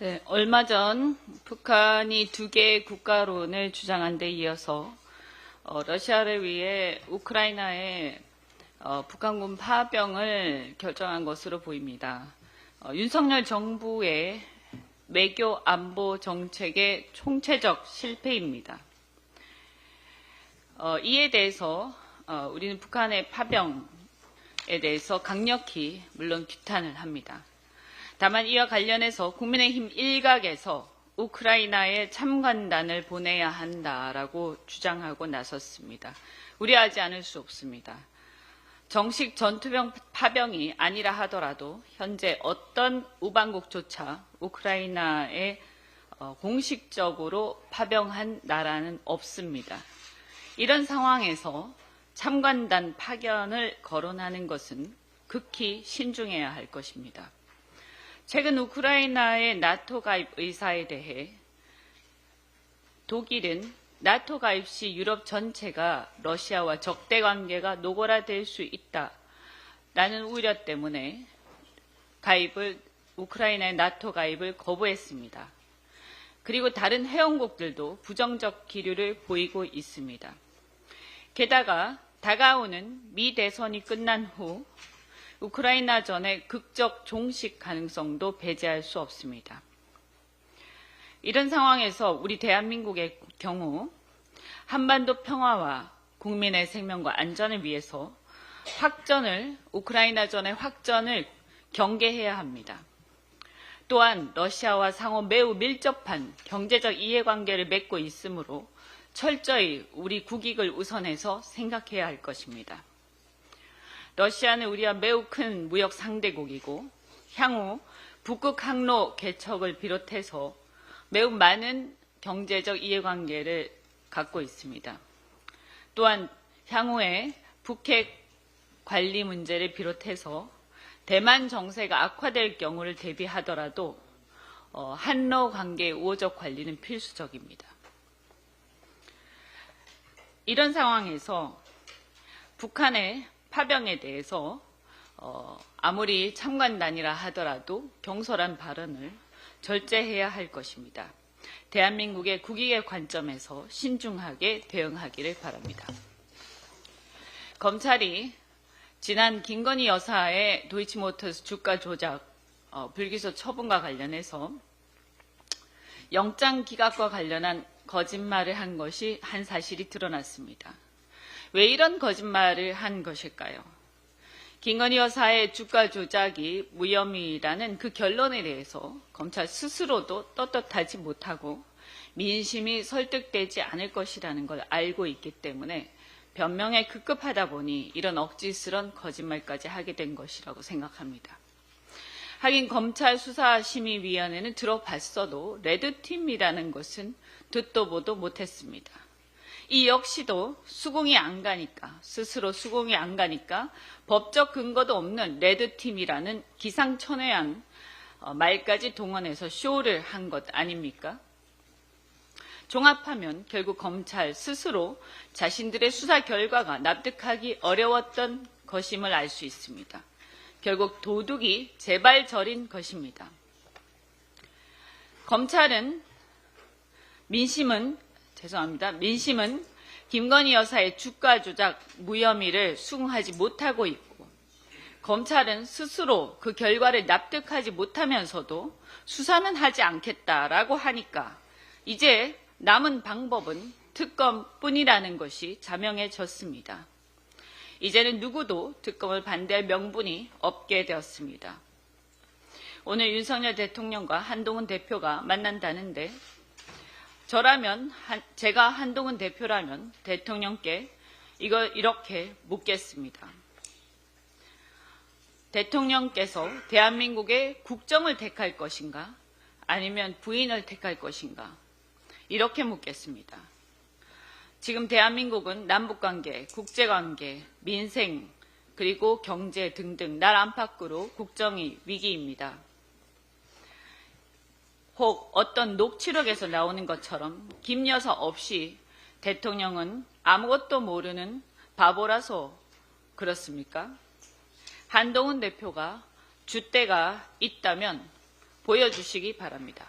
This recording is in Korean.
네, 얼마 전 북한이 두 개의 국가론을 주장한 데 이어서 러시아를 위해 우크라이나에 북한군 파병을 결정한 것으로 보입니다. 윤석열 정부의 외교 안보 정책의 총체적 실패입니다. 이에 대해서 우리는 북한의 파병에 대해서 강력히 물론 규탄을 합니다. 다만 이와 관련해서 국민의힘 일각에서 우크라이나에 참관단을 보내야 한다라고 주장하고 나섰습니다. 우려하지 않을 수 없습니다. 정식 전투병 파병이 아니라 하더라도 현재 어떤 우방국조차 우크라이나에 공식적으로 파병한 나라는 없습니다. 이런 상황에서 참관단 파견을 거론하는 것은 극히 신중해야 할 것입니다. 최근 우크라이나의 나토 가입 의사에 대해 독일은 나토 가입 시 유럽 전체가 러시아와 적대 관계가 노골화될 수 있다라는 우려 때문에 우크라이나의 나토 가입을 거부했습니다. 그리고 다른 회원국들도 부정적 기류를 보이고 있습니다. 게다가 다가오는 미 대선이 끝난 후 우크라이나전의 극적 종식 가능성도 배제할 수 없습니다. 이런 상황에서 우리 대한민국의 경우 한반도 평화와 국민의 생명과 안전을 위해서 우크라이나전의 확전을 경계해야 합니다. 또한 러시아와 상호 매우 밀접한 경제적 이해관계를 맺고 있으므로 철저히 우리 국익을 우선해서 생각해야 할 것입니다. 러시아는 우리와 매우 큰 무역 상대국이고 향후 북극 항로 개척을 비롯해서 매우 많은 경제적 이해관계를 갖고 있습니다. 또한 향후에 북핵 관리 문제를 비롯해서 대만 정세가 악화될 경우를 대비하더라도 한러 관계의 우호적 관리는 필수적입니다. 이런 상황에서 북한의 파병에 대해서 아무리 참관단이라 하더라도 경솔한 발언을 절제해야 할 것입니다. 대한민국의 국익의 관점에서 신중하게 대응하기를 바랍니다. 검찰이 지난 김건희 여사의 도이치모터스 주가 조작 불기소 처분과 관련해서 영장 기각과 관련한 거짓말을 한 것이 한 사실이 드러났습니다. 왜 이런 거짓말을 한 것일까요? 김건희 여사의 주가 조작이 무혐의라는 그 결론에 대해서 검찰 스스로도 떳떳하지 못하고 민심이 설득되지 않을 것이라는 걸 알고 있기 때문에 변명에 급급하다 보니 이런 억지스런 거짓말까지 하게 된 것이라고 생각합니다. 하긴 검찰 수사심의위원회는 들어봤어도 레드팀이라는 것은 듣도 보도 못했습니다. 이 역시도 스스로 수긍이 안 가니까 법적 근거도 없는 레드팀이라는 기상천외한 말까지 동원해서 쇼를 한 것 아닙니까? 종합하면 결국 검찰 스스로 자신들의 수사 결과가 납득하기 어려웠던 것임을 알 수 있습니다. 결국 도둑이 제발 저린 것입니다. 민심은 김건희 여사의 주가 조작 무혐의를 수긍하지 못하고 있고 검찰은 스스로 그 결과를 납득하지 못하면서도 수사는 하지 않겠다라고 하니까 이제 남은 방법은 특검뿐이라는 것이 자명해졌습니다. 이제는 누구도 특검을 반대할 명분이 없게 되었습니다. 오늘 윤석열 대통령과 한동훈 대표가 만난다는데 제가 한동훈 대표라면 대통령께 이렇게 묻겠습니다. 대통령께서 대한민국의 국정을 택할 것인가 아니면 부인을 택할 것인가 이렇게 묻겠습니다. 지금 대한민국은 남북관계, 국제관계, 민생 그리고 경제 등등 나라 안팎으로 국정이 위기입니다. 혹 어떤 녹취록에서 나오는 것처럼 김 여사 없이 대통령은 아무것도 모르는 바보라서 그렇습니까? 한동훈 대표가 줏대가 있다면 보여주시기 바랍니다.